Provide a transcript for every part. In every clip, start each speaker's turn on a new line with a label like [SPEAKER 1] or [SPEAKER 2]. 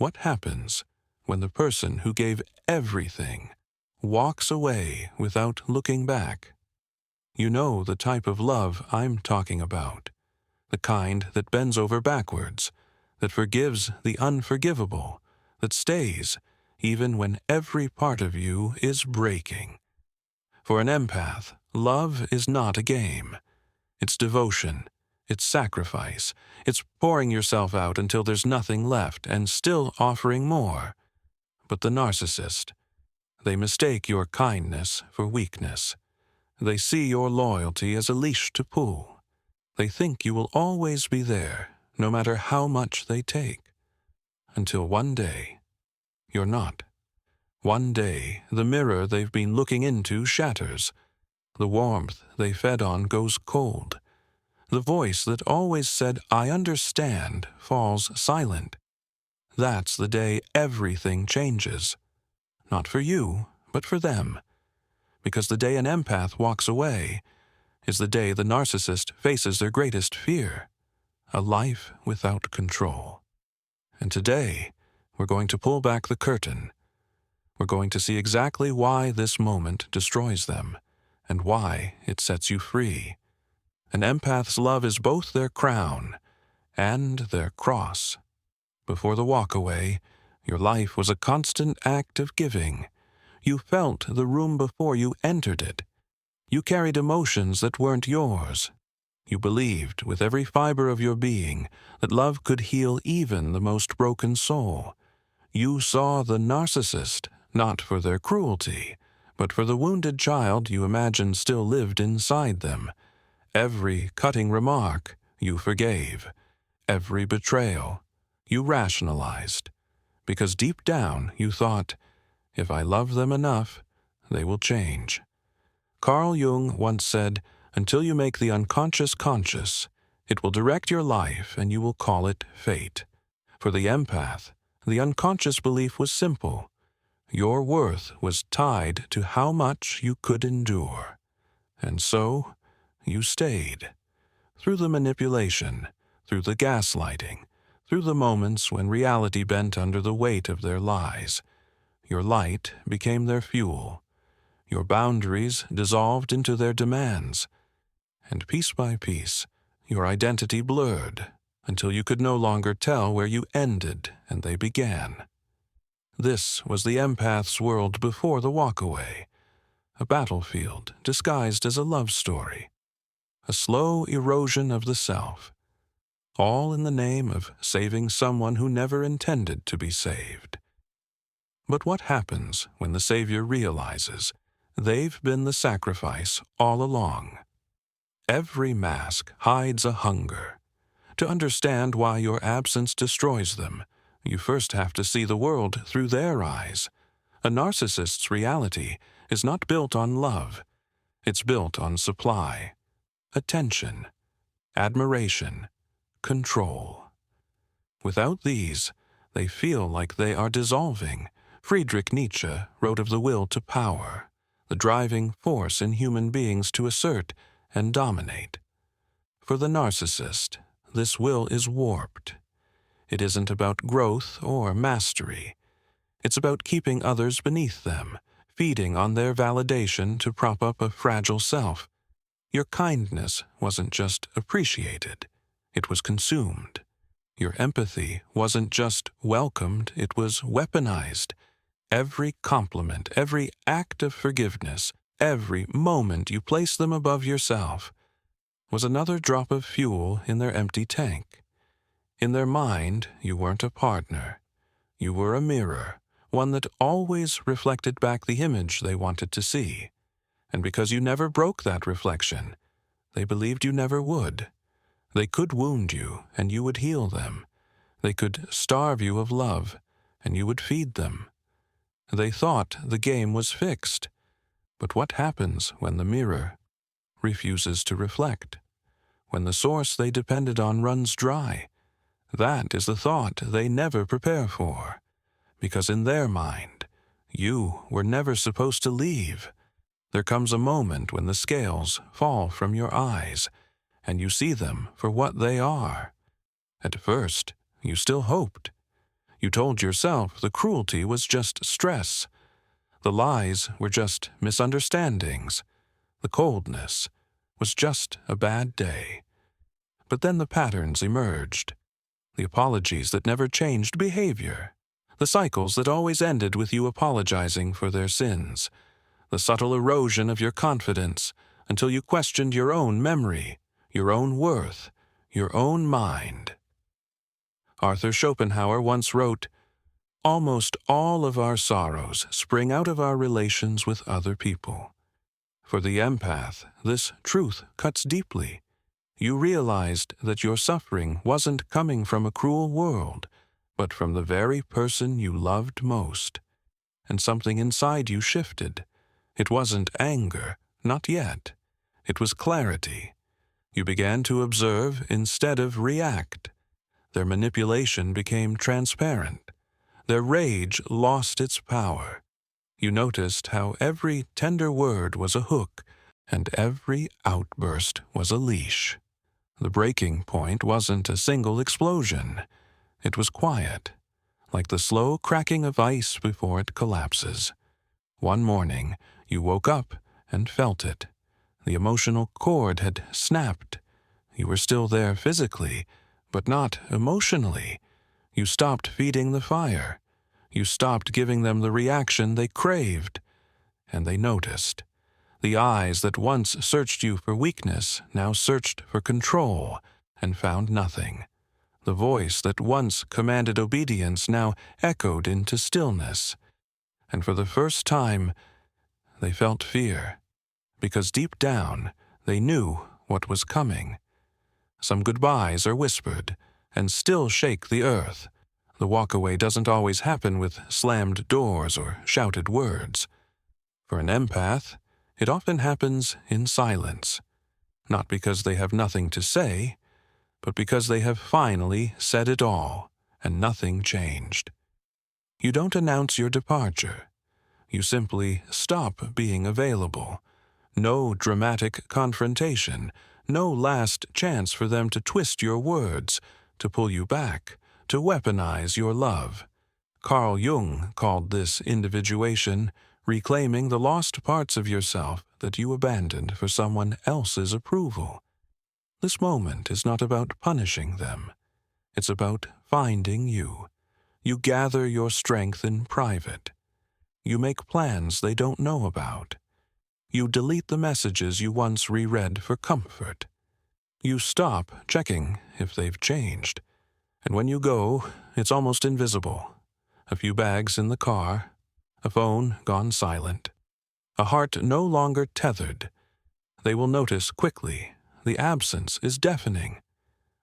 [SPEAKER 1] What happens when the person who gave everything walks away without looking back? You know the type of love I'm talking about, the kind that bends over backwards, that forgives the unforgivable, that stays even when every part of you is breaking. For an empath, love is not a game. It's devotion, it's sacrifice, it's pouring yourself out until there's nothing left and still offering more. But the narcissist, they mistake your kindness for weakness. They see your loyalty as a leash to pull. They think you will always be there, no matter how much they take. Until one day, you're not. One day, the mirror they've been looking into shatters. The warmth they fed on goes cold. The voice that always said, "I understand," falls silent. That's the day everything changes. Not for you, but for them. Because the day an empath walks away is the day the narcissist faces their greatest fear, a life without control. And today, we're going to pull back the curtain. We're going to see exactly why this moment destroys them, and why it sets you free. An empath's love is both their crown and their cross. Before the walkaway, your life was a constant act of giving. You felt the room before you entered it. You carried emotions that weren't yours. You believed with every fiber of your being that love could heal even the most broken soul. You saw the narcissist, not for their cruelty, but for the wounded child you imagined still lived inside them. Every cutting remark you forgave. Every betrayal you rationalized. Because deep down you thought, if I love them enough, they will change. Carl Jung once said, "Until you make the unconscious conscious, it will direct your life and you will call it fate." For the empath, the unconscious belief was simple. Your worth was tied to how much you could endure. And so, you stayed. Through the manipulation, through the gaslighting, through the moments when reality bent under the weight of their lies. Your light became their fuel. Your boundaries dissolved into their demands. And piece by piece, your identity blurred until you could no longer tell where you ended and they began. This was the empath's world before the walkaway, a battlefield disguised as a love story, a slow erosion of the self, all in the name of saving someone who never intended to be saved. But what happens when the savior realizes they've been the sacrifice all along? Every mask hides a hunger. To understand why your absence destroys them, you first have to see the world through their eyes. A narcissist's reality is not built on love. It's built on supply, attention, admiration, control. Without these, they feel like they are dissolving. Friedrich Nietzsche wrote of the will to power, the driving force in human beings to assert and dominate. For the narcissist, this will is warped. It isn't about growth or mastery. It's about keeping others beneath them, feeding on their validation to prop up a fragile self. Your kindness wasn't just appreciated, it was consumed. Your empathy wasn't just welcomed, it was weaponized. Every compliment, every act of forgiveness, every moment you placed them above yourself was another drop of fuel in their empty tank. In their mind, you weren't a partner. You were a mirror, one that always reflected back the image they wanted to see. And because you never broke that reflection, they believed you never would. They could wound you, and you would heal them. They could starve you of love, and you would feed them. They thought the game was fixed. But what happens when the mirror refuses to reflect? When the source they depended on runs dry? That is the thought they never prepare for. Because in their mind, you were never supposed to leave. There comes a moment when the scales fall from your eyes, and you see them for what they are. At first, you still hoped. You told yourself the cruelty was just stress. The lies were just misunderstandings. The coldness was just a bad day. But then the patterns emerged. The apologies that never changed behavior. The cycles that always ended with you apologizing for their sins. The subtle erosion of your confidence until you questioned your own memory, your own worth, your own mind. Arthur Schopenhauer once wrote, "Almost all of our sorrows spring out of our relations with other people." For the empath, this truth cuts deeply. You realized that your suffering wasn't coming from a cruel world, but from the very person you loved most. And something inside you shifted. It wasn't anger, not yet. It was clarity. You began to observe instead of react. Their manipulation became transparent. Their rage lost its power. You noticed how every tender word was a hook, and every outburst was a leash. The breaking point wasn't a single explosion. It was quiet, like the slow cracking of ice before it collapses. One morning, you woke up and felt it. The emotional cord had snapped. You were still there physically, but not emotionally. You stopped feeding the fire. You stopped giving them the reaction they craved. And they noticed. The eyes that once searched you for weakness now searched for control and found nothing. The voice that once commanded obedience now echoed into stillness. And for the first time, they felt fear, because deep down they knew what was coming. Some goodbyes are whispered and still shake the earth. The walkaway doesn't always happen with slammed doors or shouted words. For an empath, it often happens in silence, not because they have nothing to say, but because they have finally said it all, and nothing changed. You don't announce your departure. You simply stop being available. No dramatic confrontation, no last chance for them to twist your words, to pull you back, to weaponize your love. Carl Jung called this individuation reclaiming the lost parts of yourself that you abandoned for someone else's approval. This moment is not about punishing them. It's about finding you. You gather your strength in private. You make plans they don't know about. You delete the messages you once reread for comfort. You stop checking if they've changed. And when you go, it's almost invisible. A few bags in the car, a phone gone silent, a heart no longer tethered. They will notice quickly the absence is deafening.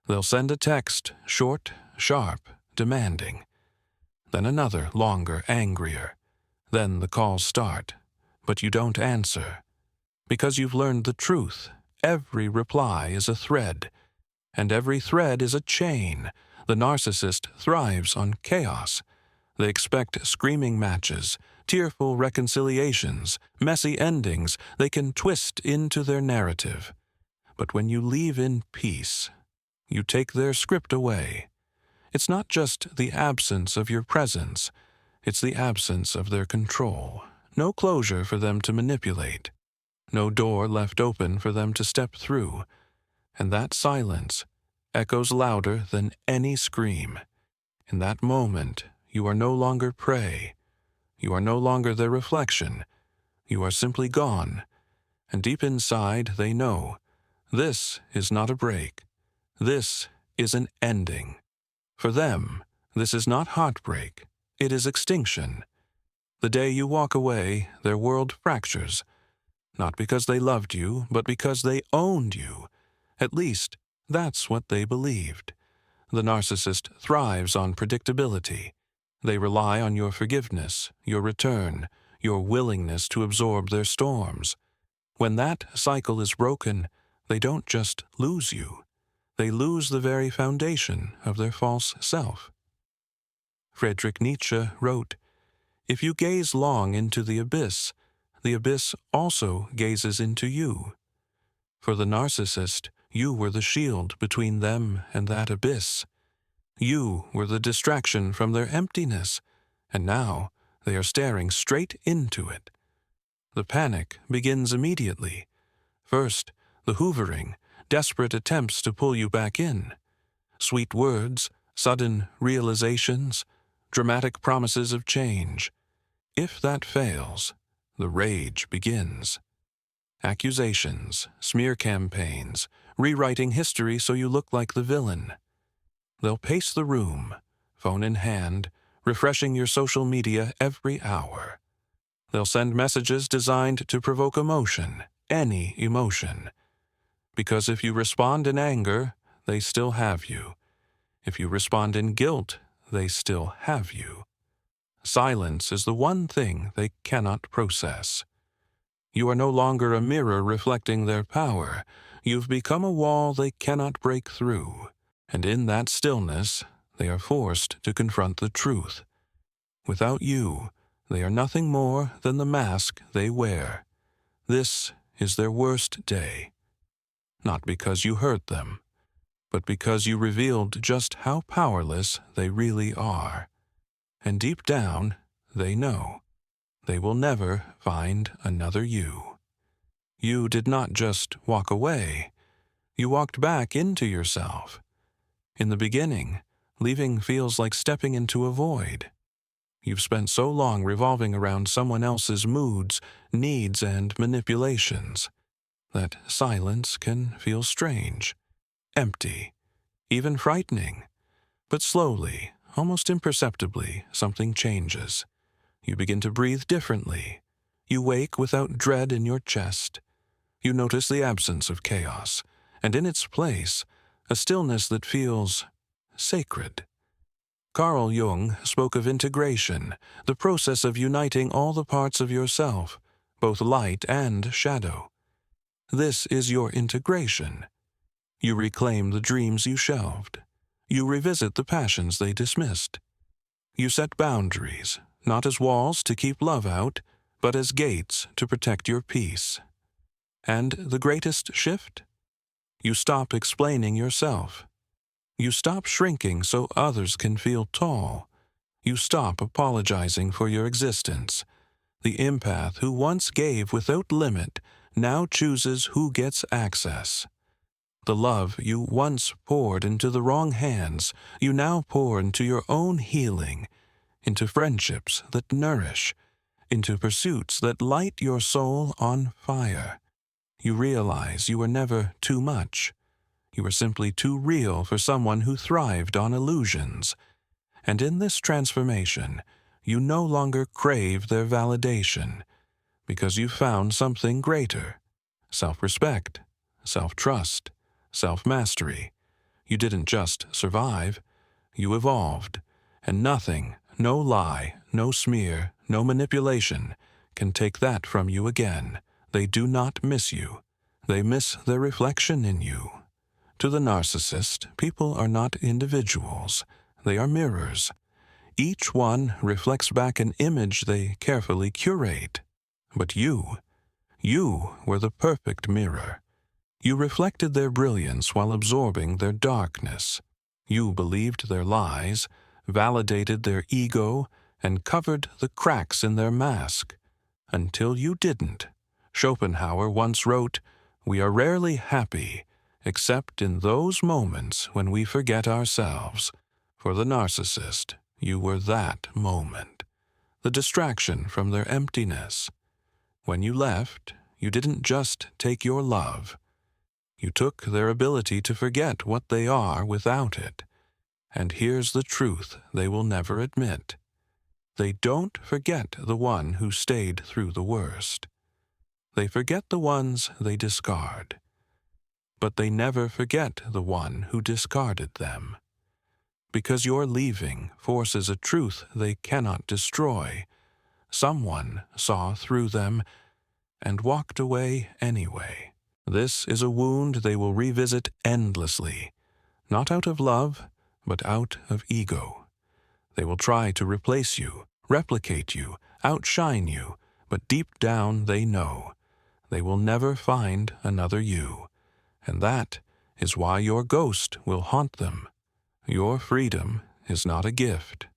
[SPEAKER 1] They'll send a text, short, sharp, demanding. Then another, longer, angrier. Then the calls start, but you don't answer. Because you've learned the truth. Every reply is a thread, and every thread is a chain. The narcissist thrives on chaos. They expect screaming matches, tearful reconciliations, messy endings they can twist into their narrative. But when you leave in peace, you take their script away. It's not just the absence of your presence, it's the absence of their control. No closure for them to manipulate. No door left open for them to step through. And that silence echoes louder than any scream. In that moment, you are no longer prey. You are no longer their reflection. You are simply gone. And deep inside, they know, this is not a break. This is an ending. For them, this is not heartbreak. It is extinction. The day you walk away, their world fractures. Not because they loved you, but because they owned you. At least, that's what they believed. The narcissist thrives on predictability. They rely on your forgiveness, your return, your willingness to absorb their storms. When that cycle is broken, they don't just lose you. They lose the very foundation of their false self. Friedrich Nietzsche wrote, "If you gaze long into the abyss also gazes into you." For the narcissist, you were the shield between them and that abyss. You were the distraction from their emptiness, and now they are staring straight into it. The panic begins immediately. First, the hoovering, desperate attempts to pull you back in. Sweet words, sudden realizations, dramatic promises of change. If that fails, the rage begins. Accusations, smear campaigns, rewriting history so you look like the villain. They'll pace the room, phone in hand, refreshing your social media every hour. They'll send messages designed to provoke emotion, any emotion. Because if you respond in anger, they still have you. If you respond in guilt, they still have you. Silence is the one thing they cannot process. You are no longer a mirror reflecting their power. You've become a wall they cannot break through. And in that stillness, they are forced to confront the truth. Without you, they are nothing more than the mask they wear. This is their worst day. Not because you hurt them, but because you revealed just how powerless they really are. And deep down, they know. They will never find another you. You did not just walk away. You walked back into yourself. In the beginning, leaving feels like stepping into a void. You've spent so long revolving around someone else's moods, needs, and manipulations that silence can feel strange, empty, even frightening. But slowly, almost imperceptibly, something changes. You begin to breathe differently. You wake without dread in your chest. You notice the absence of chaos, and in its place, a stillness that feels sacred. Carl Jung spoke of integration, the process of uniting all the parts of yourself, both light and shadow. This is your integration. You reclaim the dreams you shelved. You revisit the passions they dismissed. You set boundaries, not as walls to keep love out, but as gates to protect your peace. And the greatest shift? You stop explaining yourself. You stop shrinking so others can feel tall. You stop apologizing for your existence. The empath who once gave without limit now chooses who gets access. The love you once poured into the wrong hands, you now pour into your own healing, into friendships that nourish, into pursuits that light your soul on fire. You realize you were never too much. You were simply too real for someone who thrived on illusions. And in this transformation, you no longer crave their validation, because you found something greater: self-respect, self-trust, self-mastery. You didn't just survive, you evolved, and nothing, no lie, no smear, no manipulation, can take that from you again. They do not miss you. They miss their reflection in you. To the narcissist, people are not individuals. They are mirrors. Each one reflects back an image they carefully curate. But you were the perfect mirror. You reflected their brilliance while absorbing their darkness. You believed their lies, validated their ego, and covered the cracks in their mask. Until you didn't. Schopenhauer once wrote, "We are rarely happy, except in those moments when we forget ourselves." For the narcissist, you were that moment, the distraction from their emptiness. When you left, you didn't just take your love. You took their ability to forget what they are without it. And here's the truth they will never admit. They don't forget the one who stayed through the worst. They forget the ones they discard. But they never forget the one who discarded them. Because your leaving forces a truth they cannot destroy. Someone saw through them and walked away anyway. This is a wound they will revisit endlessly, not out of love, but out of ego. They will try to replace you, replicate you, outshine you, but deep down they know they will never find another you, and that is why your ghost will haunt them. Your freedom is not a gift.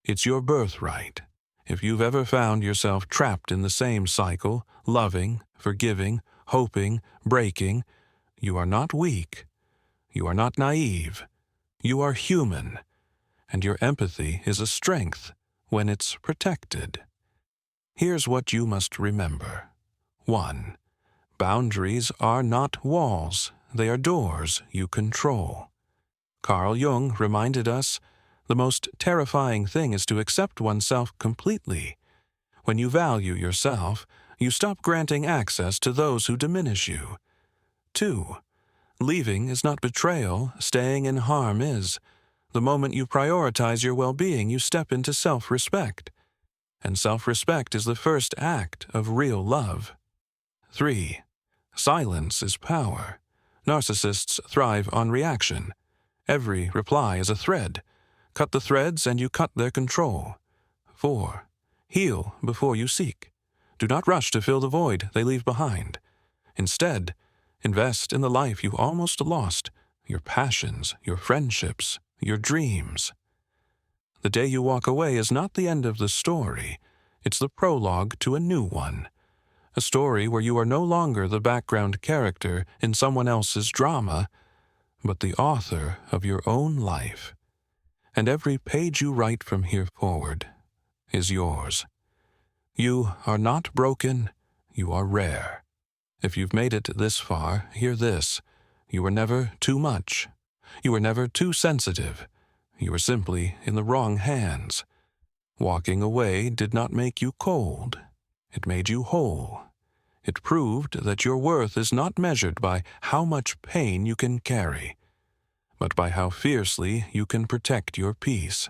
[SPEAKER 1] It's your birthright. If you've ever found yourself trapped in the same cycle, loving, forgiving, hoping, breaking, you are not weak. You are not naive. You are human, and your empathy is a strength when it's protected. Here's what you must remember. 1. Boundaries are not walls. They are doors you control. Carl Jung reminded us, the most terrifying thing is to accept oneself completely. When you value yourself, you stop granting access to those who diminish you. 2. Leaving is not betrayal, staying in harm is. The moment you prioritize your well-being, you step into self-respect. And self-respect is the first act of real love. 3. Silence is power. Narcissists thrive on reaction. Every reply is a thread. Cut the threads and you cut their control. 4. Heal before you seek. Do not rush to fill the void they leave behind. Instead, invest in the life you almost lost, your passions, your friendships, your dreams. The day you walk away is not the end of the story. It's the prologue to a new one. A story where you are no longer the background character in someone else's drama, but the author of your own life. And every page you write from here forward is yours. You are not broken, you are rare. If you've made it this far, hear this. You were never too much. You were never too sensitive. You were simply in the wrong hands. Walking away did not make you cold. It made you whole. It proved that your worth is not measured by how much pain you can carry, but by how fiercely you can protect your peace.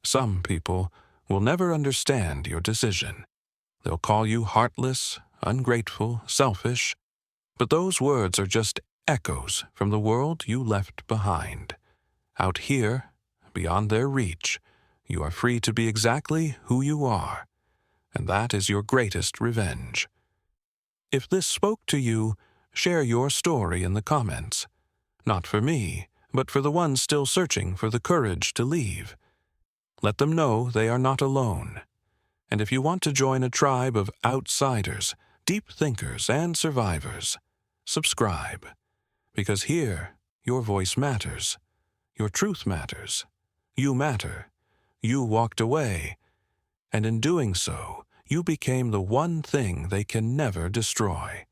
[SPEAKER 1] Some people will never understand your decision. They'll call you heartless, ungrateful, selfish, but those words are just echoes from the world you left behind. Out here, beyond their reach, you are free to be exactly who you are, and that is your greatest revenge. If this spoke to you, share your story in the comments. Not for me, but for the ones still searching for the courage to leave. Let them know they are not alone. And if you want to join a tribe of outsiders, deep thinkers, and survivors, subscribe. Because here, your voice matters. Your truth matters. You matter. You walked away. And in doing so, you became the one thing they can never destroy.